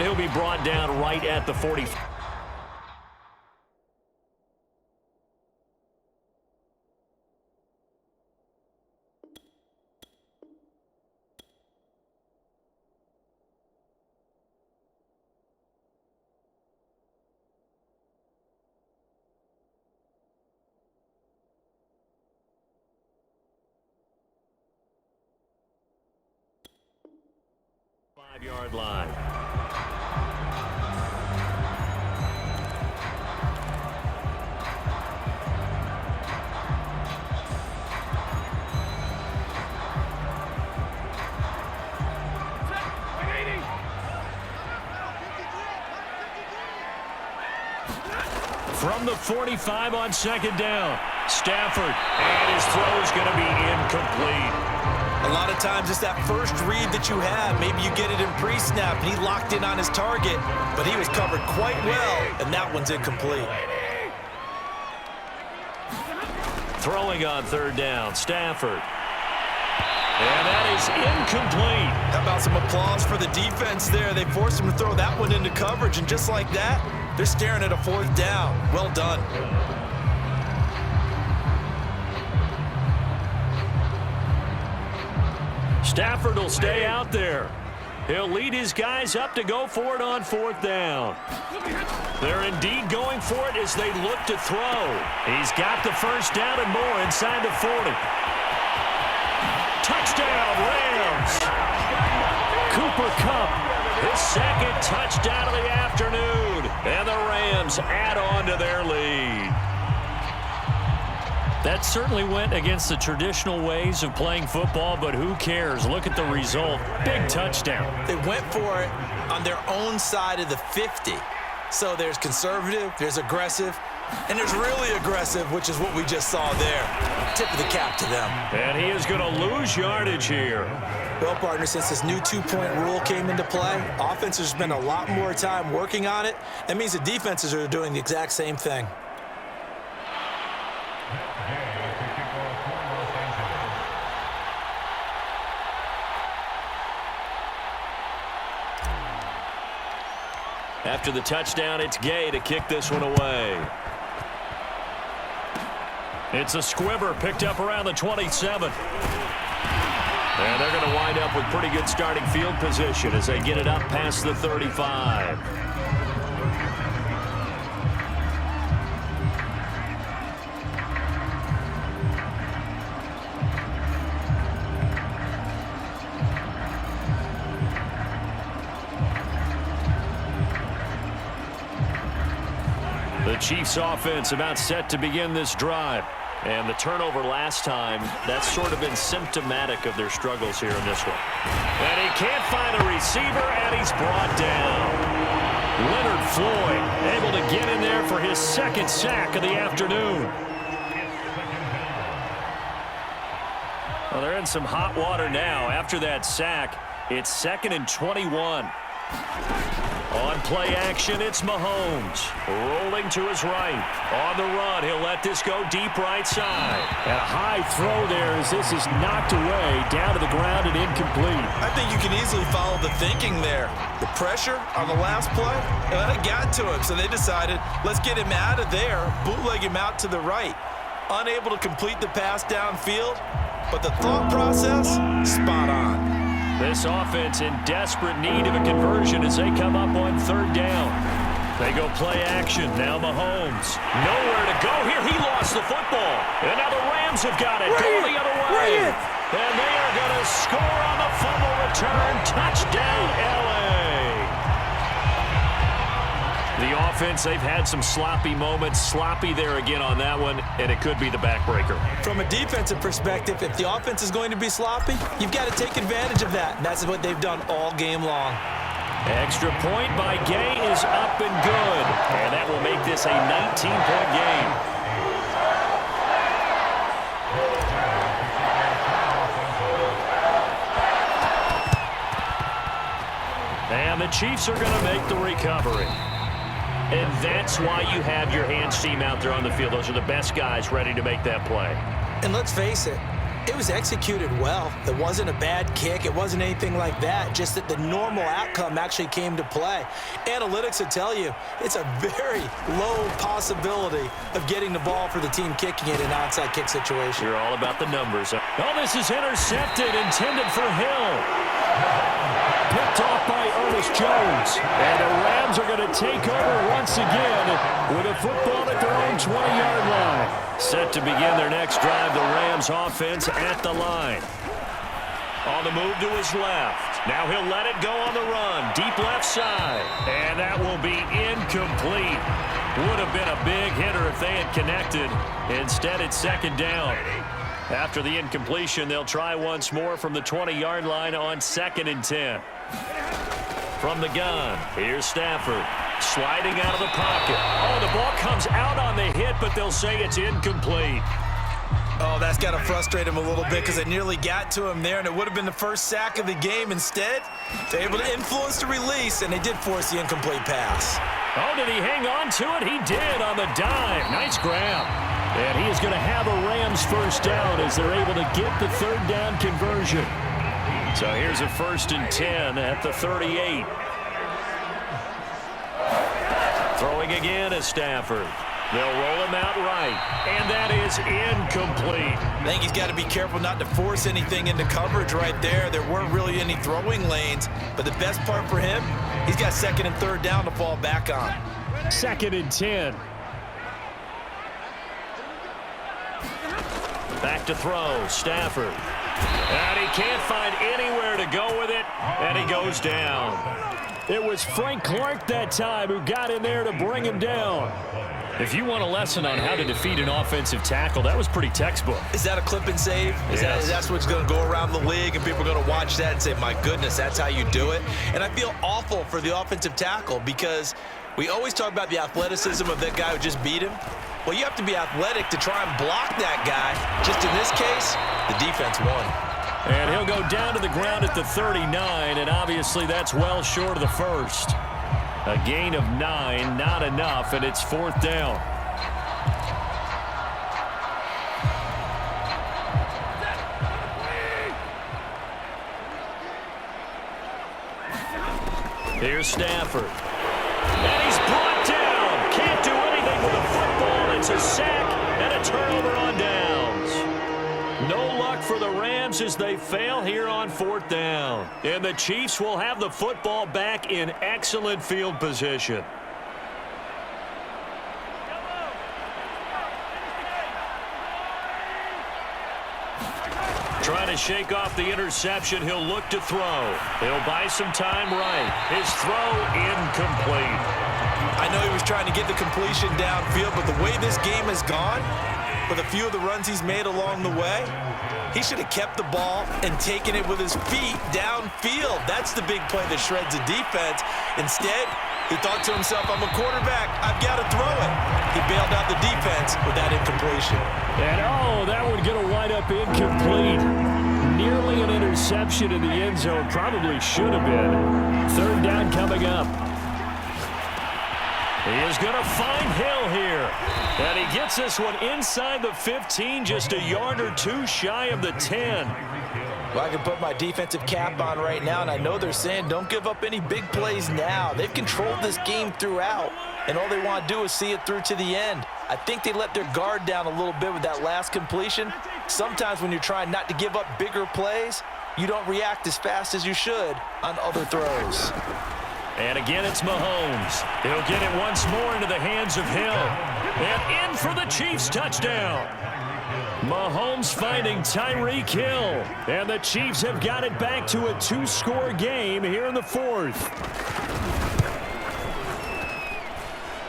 he'll be brought down right at the 40. Five-yard line. From the 45 on second down, Stafford, and his throw is going to be incomplete. A lot of times it's that first read that you have. Maybe you get it in pre-snap, and he locked in on his target, but he was covered quite well, and that one's incomplete. Throwing on third down, Stafford. And that is incomplete. How about some applause for the defense there? They forced him to throw that one into coverage, and just like that, they're staring at a fourth down. Well done. Stafford will stay out there. He'll lead his guys up to go for it on fourth down. They're indeed going for it as they look to throw. He's got the first down and more inside the 40. Touchdown, Rams! Cooper Kupp, his second touchdown of the afternoon. And the Rams add on to their lead. That certainly went against the traditional ways of playing football, but who cares? Look at the result. Big touchdown. They went for it on their own side of the 50. So there's conservative, there's aggressive, and there's really aggressive, which is what we just saw there. Tip of the cap to them. And he is going to lose yardage here. Well, partner, since this new two-point rule came into play, offenses spend a lot more time working on it. That means the defenses are doing the exact same thing. After the touchdown, it's Gay to kick this one away. It's a squibber picked up around the 27. And they're going to wind up with pretty good starting field position as they get it up past the 35. The Chiefs offense about set to begin this drive. And the turnover last time, that's sort of been symptomatic of their struggles here in this one. And he can't find a receiver, and he's brought down. Leonard Floyd able to get in there for his second sack of the afternoon. Well, they're in some hot water now. After that sack, it's 2nd and 21. On play action, it's Mahomes. Rolling to his right. On the run, he'll let this go deep right side. And a high throw there as this is knocked away, down to the ground and incomplete. I think you can easily follow the thinking there. The pressure on the last play, that got to him, so they decided, let's get him out of there, bootleg him out to the right. Unable to complete the pass downfield, but the thought process, spot on. This offense in desperate need of a conversion as they come up on third down. They go play action. Now Mahomes. Nowhere to go here. He lost the football. And now the Rams have got it. Going the other way. And they are going to score on the fumble return. Touchdown, L.A. The offense, they've had some sloppy moments. Sloppy there again on that one, and it could be the backbreaker. From a defensive perspective, if the offense is going to be sloppy, you've got to take advantage of that. And that's what they've done all game long. Extra point by Gay is up and good. And that will make this a 19-point game. And the Chiefs are going to make the recovery. And that's why you have your hands team out there on the field. Those are the best guys ready to make that play. And let's face it, It was executed well. It wasn't a bad kick. It wasn't anything like that. Just that the normal outcome actually came to play. Analytics will tell you it's a very low possibility of getting the ball for the team kicking it in an onside kick situation. You're all about the numbers. Oh, this is intercepted, intended for Hill. Picked off by Ernest Jones. And the Rams are going to take over once again with a football at their own 20-yard line. Set to begin their next drive, the Rams offense at the line. On the move to his left. Now he'll let it go on the run. Deep left side. And that will be incomplete. Would have been a big hitter if they had connected. Instead, it's second down. After the incompletion, they'll try once more from the 20-yard line on 2nd and 10. From the gun, here's Stafford. Sliding out of the pocket. Oh, the ball comes out on the hit, but they'll say it's incomplete. Oh, that's got to frustrate him a little bit because it nearly got to him there, and it would have been the first sack of the game. Instead, they're able to influence the release, and they did force the incomplete pass. Oh, did he hang on to it? He did on the dive. Nice grab. And he is going to have a Rams first down as they're able to get the third down conversion. So here's a 1st and 10 at the 38. Throwing again is Stafford. They'll roll him out right, and that is incomplete. I think he's got to be careful not to force anything into coverage right there. There weren't really any throwing lanes, but the best part for him, he's got 2nd and 3rd down to fall back on. 2nd and 10. Back to throw, Stafford. And he can't find anywhere to go with it, and he goes down. It was Frank Clark that time who got in there to bring him down. If you want a lesson on how to defeat an offensive tackle, that was pretty textbook. Is that a clip and save? Yes. That's what's going to go around the league, and people are going to watch that and say, my goodness, that's how you do it? And I feel awful for the offensive tackle because we always talk about the athleticism of that guy who just beat him. Well, you have to be athletic to try and block that guy. Just in this case, the defense won. And he'll go down to the ground at the 39, and obviously that's well short of the first. A gain of 9, not enough, and it's 4th down. Here's Stafford. And he's brought down. Can't do anything with the football. It's a sack and a turnover on downs. No luck for the Rams as they fail here on 4th down. And the Chiefs will have the football back in excellent field position. Trying to shake off the interception. He'll look to throw. He'll buy some time right. His throw incomplete. I know he was trying to get the completion downfield, but the way this game has gone, with a few of the runs he's made along the way, he should have kept the ball and taken it with his feet downfield. That's the big play that shreds the defense. Instead, he thought to himself, I'm a quarterback. I've got to throw it. He bailed out the defense with that incompletion. And, oh, that one going to wind up incomplete. Nearly an interception in the end zone. Probably should have been. 3rd down coming up. He is going to find Hill here. And he gets this one inside the 15, just a yard or two shy of the 10. Well, I can put my defensive cap on right now, and I know they're saying don't give up any big plays now. They've controlled this game throughout, and all they want to do is see it through to the end. I think they let their guard down a little bit with that last completion. Sometimes when you're trying not to give up bigger plays, you don't react as fast as you should on other throws. And again, it's Mahomes. He'll get it once more into the hands of Hill. And in for the Chiefs touchdown. Mahomes finding Tyreek Hill. And the Chiefs have got it back to a 2-score game here in the 4th.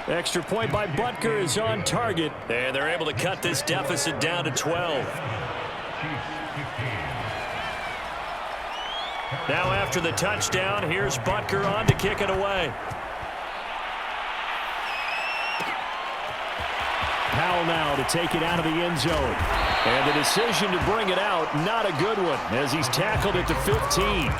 Extra point by Butker is on target. And they're able to cut this deficit down to 12. Now after the touchdown, here's Butker on to kick it away. Powell now to take it out of the end zone. And the decision to bring it out, not a good one, as he's tackled at the 15.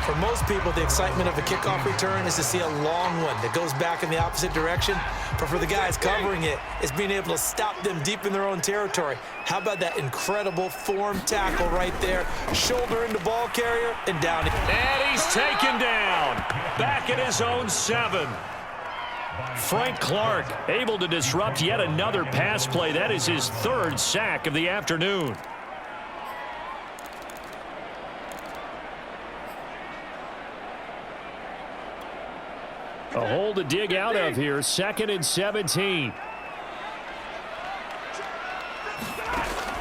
For most people, the excitement of a kickoff return is to see a long one that goes back in the opposite direction. But for the guys covering it, it's being able to stop them deep in their own territory. How about that incredible form tackle right there? Shoulder into ball carrier and down. And he's taken down. Back at his own 7. Frank Clark able to disrupt yet another pass play. That is his 3rd sack of the afternoon. A hole to dig out of here. 2nd and 17.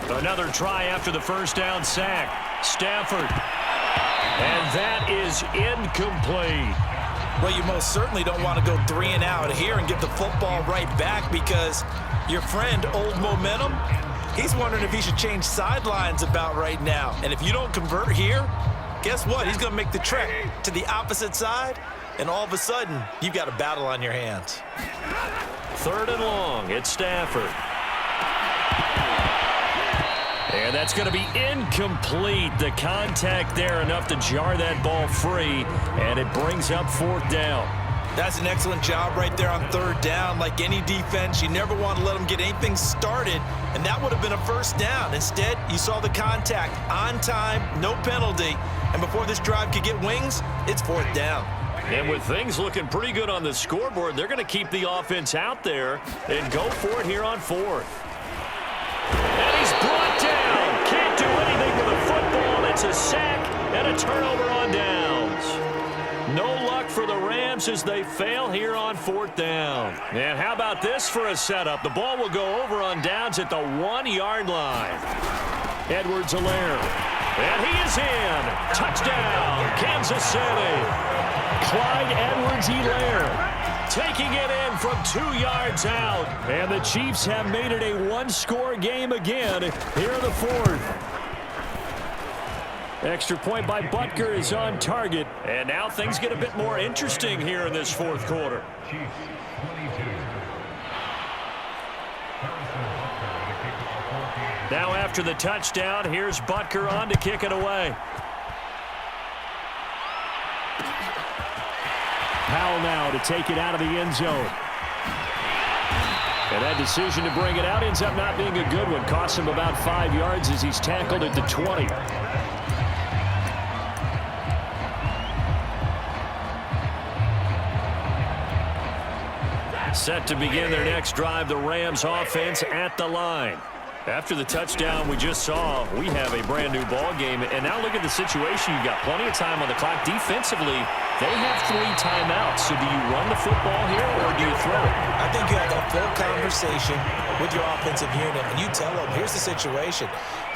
Another try after the first down sack. Stafford. And that is incomplete. Well, you most certainly don't want to go 3 and out here and get the football right back, because your friend, Old Momentum, he's wondering if he should change sidelines about right now. And if you don't convert here, guess what? He's going to make the trek to the opposite side, and all of a sudden, you've got a battle on your hands. 3rd and long. It's Stafford. And that's going to be incomplete. The contact there enough to jar that ball free, and it brings up 4th down. That's an excellent job right there on 3rd down. Like any defense, you never want to let them get anything started, and that would have been a 1st down. Instead, you saw the contact on time, no penalty, and before this drive could get wings, it's 4th down. And with things looking pretty good on the scoreboard, they're going to keep the offense out there and go for it here on 4th. And he's brought down. Can't do anything with a football. It's a sack and a turnover on downs. No luck for the Rams as they fail here on 4th down. And how about this for a setup? The ball will go over on downs at the 1-yard line. Edwards-Helaire. And he is in. Touchdown, Kansas City. Clyde Edwards-Helaire taking it in from 2 yards out. And the Chiefs have made it a 1-score game again here in the 4th. Extra point by Butker is on target. And now things get a bit more interesting here in this 4th quarter. Now after the touchdown, here's Butker on to kick it away. Powell now to take it out of the end zone. And that decision to bring it out ends up not being a good one. Costs him about 5 yards as he's tackled at the 20. Set to begin their next drive, the Rams offense at the line. After the touchdown we just saw, we have a brand new ball game. And now look at the situation. You've got plenty of time on the clock. Defensively, they have 3 timeouts. So do you run the football here or do you throw it? I think you have a full conversation with your offensive unit, and you tell them, here's the situation.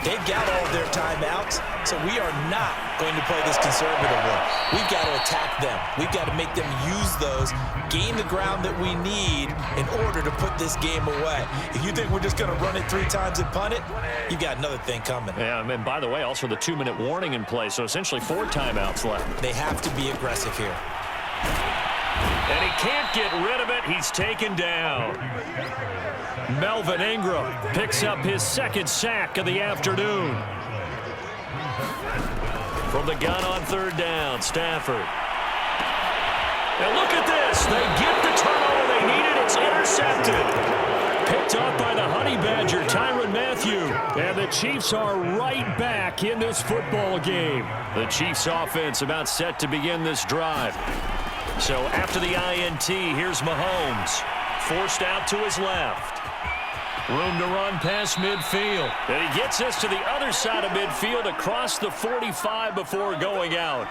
They've got all of their timeouts, so we are not going to play this conservatively. We've got to attack them. We've got to make them use those, gain the ground that we need in order to put this game away. If you think we're just going to run it 3 times and punt it, you've got another thing coming. Yeah, and by the way, also the 2-minute warning in play, so essentially 4 timeouts left. They have to be aggressive here. And he can't get rid of it. He's taken down. Melvin Ingram picks up his 2nd sack of the afternoon. From the gun on 3rd down, Stafford. And look at this. They get the turnover they needed. It's intercepted. Picked off by the Honey Badger, Tyrann Mathieu. And the Chiefs are right back in this football game. The Chiefs offense about set to begin this drive. So after the INT, here's Mahomes. Forced out to his left. Room to run past midfield. And he gets us to the other side of midfield across the 45 before going out.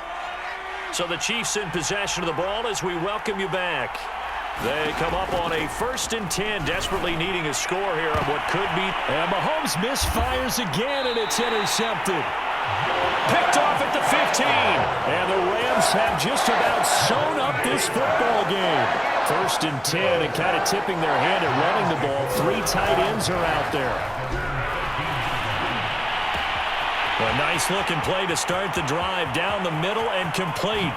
So the Chiefs in possession of the ball as we welcome you back. They come up on a 1st and 10, desperately needing a score here on what could be. And Mahomes misfires again, and it's intercepted. Picked off at the 15. And the Rams have just about sewn up this football game. 1st and 10, and kind of tipping their hand at running the ball. 3 tight ends are out there. A nice-looking play to start the drive down the middle and complete.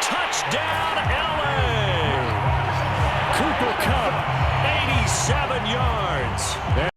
Touchdown, LA! Cooper Kupp, 87 yards.